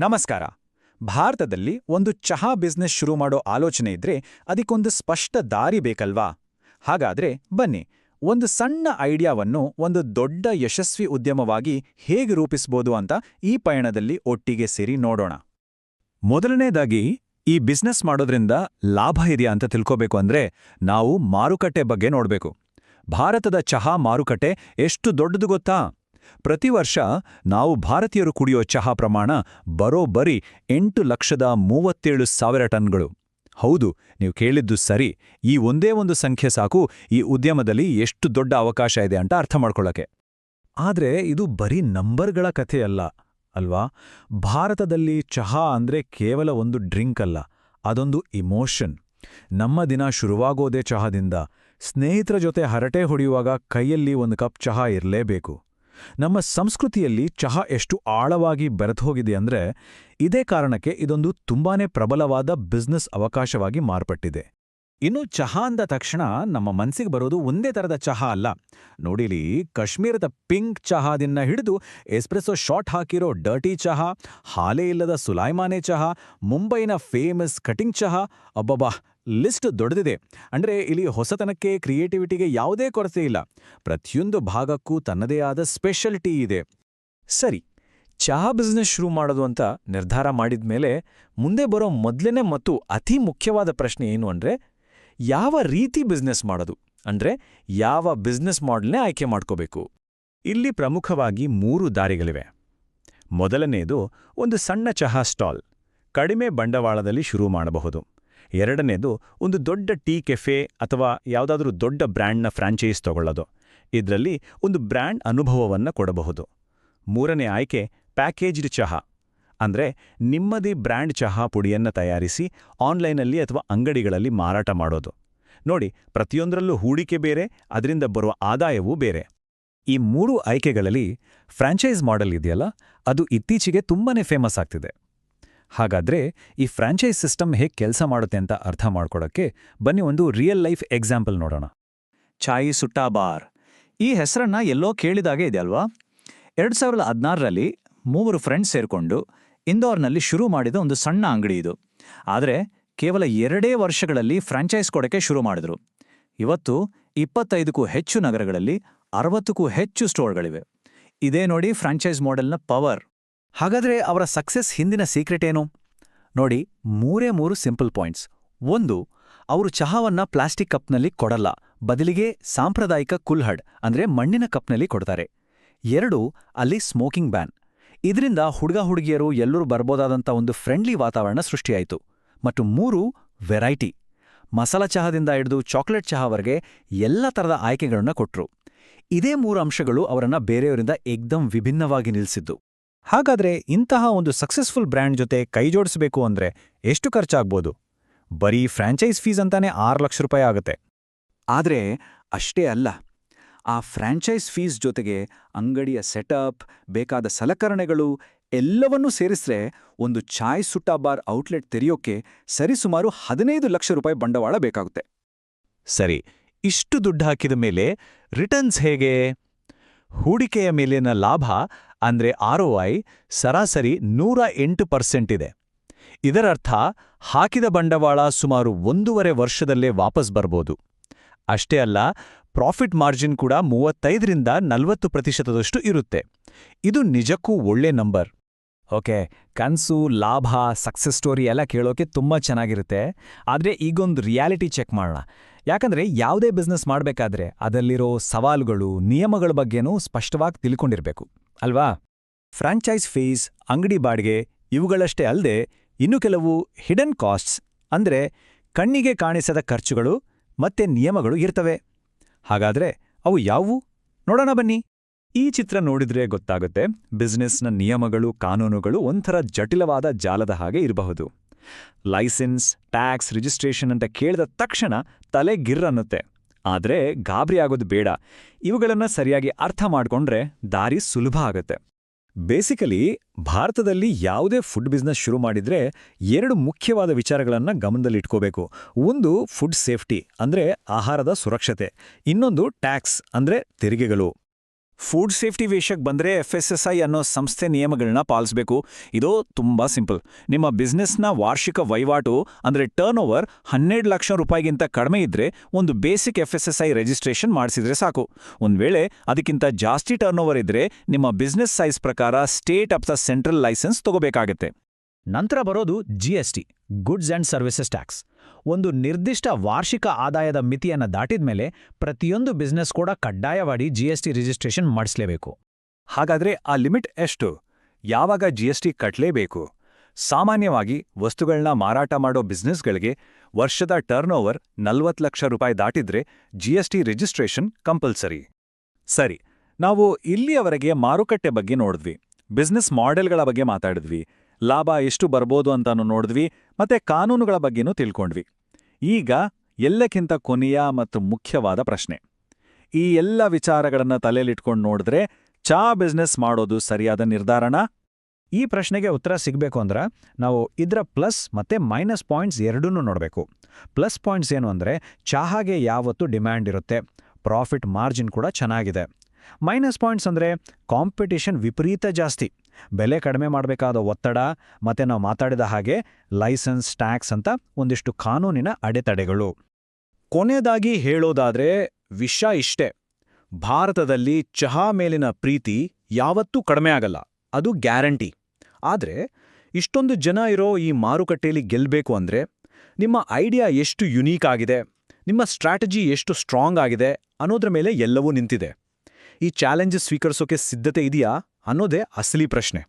ನಮಸ್ಕಾರ. ಭಾರತದಲ್ಲಿ ಒಂದು ಚಹಾ ಬಿಸ್ನೆಸ್ ಶುರು ಮಾಡೋ ಆಲೋಚನೆ ಇದ್ರೆ ಅದಕ್ಕೊಂದು ಸ್ಪಷ್ಟ ದಾರಿ ಬೇಕಲ್ವಾ? ಹಾಗಾದ್ರೆ ಬನ್ನಿ, ಒಂದು ಸಣ್ಣ ಐಡಿಯಾವನ್ನು ಒಂದು ದೊಡ್ಡ ಯಶಸ್ವಿ ಉದ್ಯಮವಾಗಿ ಹೇಗೆ ರೂಪಿಸ್ಬೋದು ಅಂತ ಈ ಪಯಣದಲ್ಲಿ ಒಟ್ಟಿಗೆ ಸೇರಿ ನೋಡೋಣ. ಮೊದಲನೇದಾಗಿ, ಈ ಬಿಸ್ನೆಸ್ ಮಾಡೋದ್ರಿಂದ ಲಾಭ ಇದೆಯಾ ಅಂತ ತಿಳ್ಕೋಬೇಕು ಅಂದ್ರೆ ನಾವು ಮಾರುಕಟ್ಟೆ ಬಗ್ಗೆ ನೋಡ್ಬೇಕು. ಭಾರತದ ಚಹಾ ಮಾರುಕಟ್ಟೆ ಎಷ್ಟು ದೊಡ್ಡದು ಗೊತ್ತಾ? ಪ್ರತಿ ವರ್ಷ ನಾವು ಭಾರತೀಯರು ಕುಡಿಯೋ ಚಹಾ ಪ್ರಮಾಣ ಬರೋಬ್ಬರಿ 8,37,000 ಟನ್ಗಳು. ಹೌದು, ನೀವು ಕೇಳಿದ್ದು ಸರಿ. ಈ ಒಂದೇ ಒಂದು ಸಂಖ್ಯೆ ಸಾಕು ಈ ಉದ್ಯಮದಲ್ಲಿ ಎಷ್ಟು ದೊಡ್ಡ ಅವಕಾಶ ಇದೆ ಅಂತ ಅರ್ಥ ಮಾಡ್ಕೊಳ್ಳೋಕೆ. ಆದ್ರೆ ಇದು ಬರೀ ನಂಬರ್ಗಳ ಕಥೆಯಲ್ಲ ಅಲ್ವಾ? ಭಾರತದಲ್ಲಿ ಚಹಾ ಅಂದ್ರೆ ಕೇವಲ ಒಂದು ಡ್ರಿಂಕ್ ಅಲ್ಲ, ಅದೊಂದು ಇಮೋಷನ್. ನಮ್ಮ ದಿನ ಶುರುವಾಗೋದೇ ಚಹಾದಿಂದ. ಸ್ನೇಹಿತರ ಜೊತೆ ಹರಟೆ ಹೊಡೆಯುವಾಗ ಕೈಯಲ್ಲಿ ಒಂದು ಕಪ್ ಚಹಾ ಇರಲೇಬೇಕು. ನಮ್ಮ ಸಂಸ್ಕೃತಿಯಲ್ಲಿ ಚಹಾ ಎಷ್ಟು ಆಳವಾಗಿ ಬೆರೆತುಹೋಗಿದೆ ಅಂದ್ರೆ ಇದೇ ಕಾರಣಕ್ಕೆ ಇದೊಂದು ತುಂಬಾನೇ ಪ್ರಬಲವಾದ ಬಿಸ್ನೆಸ್ ಅವಕಾಶವಾಗಿ ಮಾರ್ಪಟ್ಟಿದೆ. ಇನ್ನು ಚಹಾ ಅಂದ ತಕ್ಷಣ ನಮ್ಮ ಮನಸ್ಸಿಗೆ ಬರೋದು ಒಂದೇ ಥರದ ಚಹಾ ಅಲ್ಲ. ನೋಡಿಲಿ, ಕಾಶ್ಮೀರದ ಪಿಂಕ್ ಚಹಾದಿಂದ ಹಿಡಿದು ಎಸ್ಪ್ರೆಸೋ ಶಾಟ್ ಹಾಕಿರೋ ಡರ್ಟಿ ಚಹಾ, ಹಾಲೇ ಇಲ್ಲದ ಸುಲೈಮಾನೆ ಚಹಾ, ಮುಂಬೈನ ಫೇಮಸ್ ಕಟಿಂಗ್ ಚಹಾ, ಅಬ್ಬಬ್ಬಾ, ಲಿಸ್ಟ್ ದೊಡ್ಡದಿದೆ. ಅಂದ್ರೆ ಇಲ್ಲಿ ಹೊಸತನಕ್ಕೆ, ಕ್ರಿಯೇಟಿವಿಟಿಗೆ ಯಾವುದೇ ಕೊರತೆ ಇಲ್ಲ. ಪ್ರತಿಯೊಂದು ಭಾಗಕ್ಕೂ ತನ್ನದೇ ಆದ ಸ್ಪೆಷಾಲಿಟಿ ಇದೆ. ಸರಿ, ಚಹಾ ಬಿಸ್ನೆಸ್ ಶುರು ಮಾಡೋದು ಅಂತ ನಿರ್ಧಾರ ಮಾಡಿದ್ಮೇಲೆ ಮುಂದೆ ಬರೋ ಮೊದಲನೇ ಮತ್ತು ಅತಿ ಮುಖ್ಯವಾದ ಪ್ರಶ್ನೆ ಏನು ಅಂದ್ರೆ, ಯಾವ ರೀತಿ ಬಿಸ್ನೆಸ್ ಮಾಡೋದು? ಅಂದ್ರೆ ಯಾವ ಬಿಸ್ನೆಸ್ ಮಾಡೆಲ್ನೇ ಆಯ್ಕೆ ಮಾಡ್ಕೋಬೇಕು? ಇಲ್ಲಿ ಪ್ರಮುಖವಾಗಿ 3 ದಾರಿಗಳಿವೆ. ಮೊದಲನೇದು ಒಂದು ಸಣ್ಣ ಚಹಾ ಸ್ಟಾಲ್, ಕಡಿಮೆ ಬಂಡವಾಳದಲ್ಲಿ ಶುರು ಮಾಡಬಹುದು. ಎರಡನೇದು ಒಂದು ದೊಡ್ಡ ಟೀ ಕೆಫೆ ಅಥವಾ ಯಾವುದಾದ್ರೂ ದೊಡ್ಡ ಬ್ರ್ಯಾಂಡ್ನ ಫ್ರಾಂಚೈಸ್ ತಗೊಳ್ಳೋದು. ಇದರಲ್ಲಿ ಒಂದು ಬ್ರ್ಯಾಂಡ್ ಅನುಭವವನ್ನು ಕೊಡಬಹುದು. ಮೂರನೇ ಆಯ್ಕೆ ಪ್ಯಾಕೇಜ್ಡ್ ಚಹಾ, ಅಂದ್ರೆ ನಿಮ್ಮದೇ ಬ್ರ್ಯಾಂಡ್ ಚಹಾ ಪುಡಿಯನ್ನು ತಯಾರಿಸಿ ಆನ್ಲೈನಲ್ಲಿ ಅಥವಾ ಅಂಗಡಿಗಳಲ್ಲಿ ಮಾರಾಟ ಮಾಡೋದು. ನೋಡಿ, ಪ್ರತಿಯೊಂದರಲ್ಲೂ ಹೂಡಿಕೆ ಬೇರೆ, ಅದರಿಂದ ಬರುವ ಆದಾಯವೂ ಬೇರೆ. ಈ 3 ಆಯ್ಕೆಗಳಲ್ಲಿ ಫ್ರಾಂಚೈಸ್ ಮಾಡೆಲ್ ಇದೆಯಲ್ಲ, ಅದು ಇತ್ತೀಚೆಗೆ ತುಂಬಾನೇ ಫೇಮಸ್ ಆಗ್ತಿದೆ. ಹಾಗಾದ್ರೆ ಈ ಫ್ರಾಂಚೈಸ್ ಸಿಸ್ಟಮ್ ಹೇಗೆ ಕೆಲಸ ಮಾಡುತ್ತೆ ಅಂತ ಅರ್ಥ ಮಾಡ್ಕೊಡಕ್ಕೆ ಬನ್ನಿ ಒಂದು ರಿಯಲ್ ಲೈಫ್ ಎಕ್ಸಾಂಪಲ್ ನೋಡೋಣ. ಚಾಯಿ ಸುಟ್ಟಾ ಬಾರ್, ಈ ಹೆಸರನ್ನ ಎಲ್ಲೋ ಕೇಳಿದಾಗೆ ಇದೆ ಅಲ್ವಾ? 2016ರಲ್ಲಿ 3 ಫ್ರೆಂಡ್ಸ್ ಸೇರ್ಕೊಂಡು ಇಂದೋರ್ನಲ್ಲಿ ಶುರು ಮಾಡಿದ ಒಂದು ಸಣ್ಣ ಅಂಗಡಿ ಇದು. ಆದರೆ ಕೇವಲ 2 ವರ್ಷಗಳಲ್ಲಿ ಫ್ರಾಂಚೈಸ್ ಕೊಡಕ್ಕೆ ಶುರು ಮಾಡಿದ್ರು. ಇವತ್ತು 25ಕ್ಕೂ ಹೆಚ್ಚು ನಗರಗಳಲ್ಲಿ 60ಕ್ಕೂ ಹೆಚ್ಚು ಸ್ಟೋರ್ಗಳಿವೆ. ಇದೇ ನೋಡಿ ಫ್ರಾಂಚೈಸ್ ಮಾಡೆಲ್ನ ಪವರ್. ಹಾಗಾದ್ರೆ ಅವರ ಸಕ್ಸೆಸ್ ಹಿಂದಿನ ಸೀಕ್ರೆಟ್ ಏನು? ನೋಡಿ, 3 ಸಿಂಪಲ್ ಪಾಯಿಂಟ್ಸ್. 1, ಅವರು ಚಹಾವನ್ನ ಪ್ಲಾಸ್ಟಿಕ್ ಕಪ್ನಲ್ಲಿ ಕೊಡಲ್ಲ, ಬದಲಿಗೆ ಸಾಂಪ್ರದಾಯಿಕ ಕುಲ್ಹಡ್ ಅಂದ್ರೆ ಮಣ್ಣಿನ ಕಪ್ನಲ್ಲಿ ಕೊಡ್ತಾರೆ. 2, ಅಲ್ಲಿ ಸ್ಮೋಕಿಂಗ್ ಬ್ಯಾನ್. ಇದರಿಂದ ಹುಡುಗ-ಹುಡುಗಿಯರು ಎಲ್ಲರೂ ಬರ್ಬೋದಾದಂಥ ಒಂದು ಫ್ರೆಂಡ್ಲಿ ವಾತಾವರಣ ಸೃಷ್ಟಿಯಾಯಿತು. ಮತ್ತು 3, ವೆರೈಟಿ. ಮಸಾಲ ಚಹಾದಿಂದ ಹಿಡಿದು ಚಾಕ್ಲೇಟ್ ಚಹಾವರೆಗೆ ಎಲ್ಲ ಥರದ ಆಯ್ಕೆಗಳನ್ನ ಕೊಟ್ರು. ಇದೇ 3 ಅಂಶಗಳು ಅವರನ್ನ ಬೇರೆಯವರಿಂದ ಏಕ್ದಮ್ ವಿಭಿನ್ನವಾಗಿ ನಿಲ್ಲಿಸಿದ್ದು. ಹಾಗಾದ್ರೆ ಇಂತಹ ಒಂದು ಸಕ್ಸಸ್ಫುಲ್ ಬ್ರ್ಯಾಂಡ್ ಜೊತೆ ಕೈಜೋಡಿಸಬೇಕು ಅಂದ್ರೆ ಎಷ್ಟು ಖರ್ಚಾಗ್ಬೋದು? ಬರೀ ಫ್ರಾಂಚೈಸ್ ಫೀಸ್ ಅಂತಾನೆ 6 ಲಕ್ಷ ರೂಪಾಯಿ ಆಗುತ್ತೆ. ಆದ್ರೆ ಅಷ್ಟೇ ಅಲ್ಲ, ಆ ಫ್ರಾಂಚೈಸ್ ಫೀಸ್ ಜೊತೆಗೆ ಅಂಗಡಿಯ ಸೆಟಪ್, ಬೇಕಾದ ಸಲಕರಣೆಗಳು ಎಲ್ಲವನ್ನೂ ಸೇರಿಸ್ರೆ ಒಂದು ಚಾಯ್ ಸುಟ್ಟಾ ಬಾರ್ ಔಟ್ಲೆಟ್ ತೆರೆಯೋಕೆ ಸರಿಸುಮಾರು 15 ಲಕ್ಷ ರೂಪಾಯಿ ಬಂಡವಾಳ ಬೇಕಾಗುತ್ತೆ. ಸರಿ, ಇಷ್ಟು ದುಡ್ಡು ಹಾಕಿದ ಮೇಲೆ ರಿಟರ್ನ್ಸ್ ಹೇಗೆ? ಹೂಡಿಕೆಯ ಮೇಲಿನ ಲಾಭ ಅಂದ್ರೆ ROI ಸರಾಸರಿ 108% ಇದೆ. ಇದರರ್ಥ ಹಾಕಿದ ಬಂಡವಾಳ ಸುಮಾರು 1.5 ವರ್ಷದಲ್ಲೇ ವಾಪಸ್ ಬರ್ಬೋದು. ಅಷ್ಟೇ ಅಲ್ಲ, ಪ್ರಾಫಿಟ್ ಮಾರ್ಜಿನ್ ಕೂಡ 35ರಿಂದ 40% ಇರುತ್ತೆ. ಇದು ನಿಜಕ್ಕೂ ಒಳ್ಳೆ ನಂಬರ್. ಓಕೆ, ಕನ್ಸು, ಲಾಭ, ಸಕ್ಸಸ್ ಸ್ಟೋರಿ ಎಲ್ಲ ಕೇಳೋಕೆ ತುಂಬಾ ಚೆನ್ನಾಗಿರುತ್ತೆ. ಆದ್ರೆ ಈಗೊಂದು ರಿಯಾಲಿಟಿ ಚೆಕ್ ಮಾಡೋಣ. ಯಾಕಂದ್ರೆ ಯಾವುದೇ ಬಿಸ್ನೆಸ್ ಮಾಡಬೇಕಾದ್ರೆ ಅದರಲ್ಲಿರೋ ಸವಾಲುಗಳು, ನಿಯಮಗಳ ಬಗ್ಗೆನೂ ಸ್ಪಷ್ಟವಾಗಿ ತಿಳ್ಕೊಂಡಿರ್ಬೇಕು ಅಲ್ವಾ? ಫ್ರಾಂಚೈಸ್ ಫೀಸ್, ಅಂಗಡಿ ಬಾಡಿಗೆ ಇವುಗಳಷ್ಟೇ ಅಲ್ಲದೆ ಇನ್ನು ಕೆಲವು ಹಿಡನ್ ಕಾಸ್ಟ್ಸ್ ಅಂದ್ರೆ ಕಣ್ಣಿಗೆ ಕಾಣಿಸದ ಖರ್ಚುಗಳು ಮತ್ತೆ ನಿಯಮಗಳು ಇರ್ತವೆ. ಹಾಗಾದ್ರೆ ಅವು ಯಾವುವು? ನೋಡೋಣ ಬನ್ನಿ. ಈ ಚಿತ್ರ ನೋಡಿದ್ರೆ ಗೊತ್ತಾಗುತ್ತೆ, ಬಿಸ್ನೆಸ್ನ ನಿಯಮಗಳು, ಕಾನೂನುಗಳು ಒಂಥರ ಜಟಿಲವಾದ ಜಾಲದ ಹಾಗೆ ಇರಬಹುದು. ಲೈಸೆನ್ಸ್, ಟ್ಯಾಕ್ಸ್, ರಿಜಿಸ್ಟ್ರೇಷನ್ ಅಂತ ಕೇಳಿದ ತಕ್ಷಣ ತಲೆ ಗಿರ್ರನ್ನುತ್ತೆ. ಆದ್ರೆ ಗಾಬರಿ ಆಗೋದು ಬೇಡ. ಇವುಗಳನ್ನ ಸರಿಯಾಗಿ ಅರ್ಥ ಮಾಡ್ಕೊಂಡ್ರೆ ದಾರಿ ಸುಲಭ ಆಗುತ್ತೆ. ಬೇಸಿಕಲಿ ಭಾರತದಲ್ಲಿ ಯಾವುದೇ ಫುಡ್ ಬಿಸ್ನೆಸ್ ಶುರು ಮಾಡಿದ್ರೆ 2 ಮುಖ್ಯವಾದ ವಿಚಾರಗಳನ್ನ ಗಮನದಲ್ಲಿಟ್ಕೋಬೇಕು. ಒಂದು ಫುಡ್ ಸೇಫ್ಟಿ ಅಂದ್ರೆ ಆಹಾರದ ಸುರಕ್ಷತೆ, ಇನ್ನೊಂದು ಟ್ಯಾಕ್ಸ್ ಅಂದ್ರೆ ತೆರಿಗೆಗಳು. ಫುಡ್ ಸೇಫ್ಟಿ ವಿಷಯಕ್ಕೆ ಬಂದರೆ FSSAI ಅನ್ನೋ ಸಂಸ್ಥೆ ನಿಯಮಗಳನ್ನ ಪಾಲಿಸಬೇಕು. ಇದು ತುಂಬಾ ಸಿಂಪಲ್. ನಿಮ್ಮ ಬಿಸ್ನೆಸ್ನ ವಾರ್ಷಿಕ ವಹಿವಾಟು ಅಂದರೆ ಟರ್ನ್ ಓವರ್ 12 ಲಕ್ಷ ರೂಪಾಯಿಗಿಂತ ಕಡಿಮೆ ಇದ್ರೆ ಒಂದು ಬೇಸಿಕ್ FSSAI ರಿಜಿಸ್ಟ್ರೇಷನ್ ಮಾಡಿಸಿದ್ರೆ ಸಾಕು. ಒಂದು ವೇಳೆ ಅದಕ್ಕಿಂತ ಜಾಸ್ತಿ ಟರ್ನ್ ಓವರ್ ಇದ್ರೆ ನಿಮ್ಮ ಬಿಸ್ನೆಸ್ ಸೈಜ್ ಪ್ರಕಾರ ಸ್ಟೇಟ್ ಅಥವಾ ಸೆಂಟ್ರಲ್ ಲೈಸೆನ್ಸ್ ತಗೋಬೇಕಾಗತ್ತೆ. ನಂತರ ಬರೋದು GST, goods and services tax. ಒಂದು ನಿರ್ದಿಷ್ಟ ವಾರ್ಷಿಕ ಆದಾಯದ ಮಿತಿಯನ್ನು ದಾಟಿದ ಮೇಲೆ ಪ್ರತಿಯೊಂದು ಬಿಸ್ನೆಸ್ ಕೂಡ ಕಡ್ಡಾಯವಾಗಿ GST ರಿಜಿಸ್ಟ್ರೇಷನ್ ಮಾಡಿಸಲೇಬೇಕು. ಹಾಗಾದ್ರೆ ಆ ಲಿಮಿಟ್ ಎಷ್ಟು? ಯಾವಾಗ GST ಕಟ್ಟಲೇಬೇಕು? ಸಾಮಾನ್ಯವಾಗಿ ವಸ್ತುಗಳನ್ನ ಮಾರಾಟ ಮಾಡೋ ಬಿಸ್ನೆಸ್ಗಳಿಗೆ ವರ್ಷದ ಟರ್ನ್ ಓವರ್ 40 ಲಕ್ಷ ರೂಪಾಯಿ ದಾಟಿದ್ರೆ GST ರಿಜಿಸ್ಟ್ರೇಷನ್ ಕಂಪಲ್ಸರಿ. ಸರಿ, ನಾವು ಇಲ್ಲಿಯವರೆಗೆ ಮಾರುಕಟ್ಟೆ ಬಗ್ಗೆ ನೋಡಿದ್ವಿ, ಬಿಸ್ನೆಸ್ ಮಾಡೆಲ್ಗಳ ಬಗ್ಗೆ ಮಾತಾಡಿದ್ವಿ, ಲಾಭ ಎಷ್ಟು ಬರ್ಬೋದು ಅಂತಾನು ನೋಡಿದ್ವಿ, ಮತ್ತೆ ಕಾನೂನುಗಳ ಬಗ್ಗೆನೂ ತಿಳ್ಕೊಂಡ್ವಿ. ಈಗ ಎಲ್ಲಕ್ಕಿಂತ ಕೊನೆಯ ಮತ್ತು ಮುಖ್ಯವಾದ ಪ್ರಶ್ನೆ. ಈ ಎಲ್ಲ ವಿಚಾರಗಳನ್ನ ತಲೆಯಲ್ಲಿಟ್ಕೊಂಡು ನೋಡಿದ್ರೆ ಚಾ ಬಿಸ್ನೆಸ್ ಮಾಡೋದು ಸರಿಯಾದ ನಿರ್ಧಾರನಾ? ಈ ಪ್ರಶ್ನೆಗೆ ಉತ್ತರ ಸಿಗಬೇಕು ಅಂದ್ರೆ ನಾವು ಇದರ ಪ್ಲಸ್ ಮತ್ತೆ ಮೈನಸ್ ಪಾಯಿಂಟ್ಸ್ ಎರಡನ್ನೂ ನೋಡಬೇಕು. ಪ್ಲಸ್ ಪಾಯಿಂಟ್ಸ್ ಏನು ಅಂದರೆ ಚಹಾಗೆ ಯಾವತ್ತೂ ಡಿಮ್ಯಾಂಡ್ ಇರುತ್ತೆ, ಪ್ರಾಫಿಟ್ ಮಾರ್ಜಿನ್ ಕೂಡ ಚೆನ್ನಾಗಿದೆ. ಮೈನಸ್ ಪಾಯಿಂಟ್ಸ್ ಅಂದರೆ ಕಾಂಪಿಟೇಷನ್ ವಿಪರೀತ ಜಾಸ್ತಿ, ಬೆಲೆ ಕಡಿಮೆ ಮಾಡಬೇಕಾದ ಒತ್ತಡ, ಮತ್ತೆ ನಾವು ಮಾತಾಡಿದ ಹಾಗೆ ಲೈಸೆನ್ಸ್, ಟ್ಯಾಕ್ಸ್ ಅಂತ ಒಂದಿಷ್ಟು ಕಾನೂನಿನ ಅಡೆತಡೆಗಳು. ಕೊನೆಯದಾಗಿ ಹೇಳೋದಾದ್ರೆ ವಿಷಯ ಇಷ್ಟೇ: ಭಾರತದಲ್ಲಿ ಚಹಾ ಮೇಲಿನ ಪ್ರೀತಿ ಯಾವತ್ತೂ ಕಡಿಮೆ ಆಗಲ್ಲ, ಅದು ಗ್ಯಾರಂಟಿ. ಆದರೆ ಇಷ್ಟೊಂದು ಜನ ಇರೋ ಈ ಮಾರುಕಟ್ಟೆಯಲ್ಲಿ ಗೆಲ್ಲಬೇಕು ಅಂದರೆ ನಿಮ್ಮ ಐಡಿಯಾ ಎಷ್ಟು ಯುನೀಕ್ ಆಗಿದೆ, ನಿಮ್ಮ ಸ್ಟ್ರಾಟಜಿ ಎಷ್ಟು ಸ್ಟ್ರಾಂಗ್ ಆಗಿದೆ ಅನ್ನೋದ್ರ ಮೇಲೆ ಎಲ್ಲವೂ ನಿಂತಿದೆ. ಈ ಚಾಲೆಂಜಸ್ ಸ್ವೀಕರಿಸೋಕೆ ಸಿದ್ಧತೆ ಇದೆಯಾ ಅನ್ನೋದೇ ಅಸಲಿ ಪ್ರಶ್ನೆ.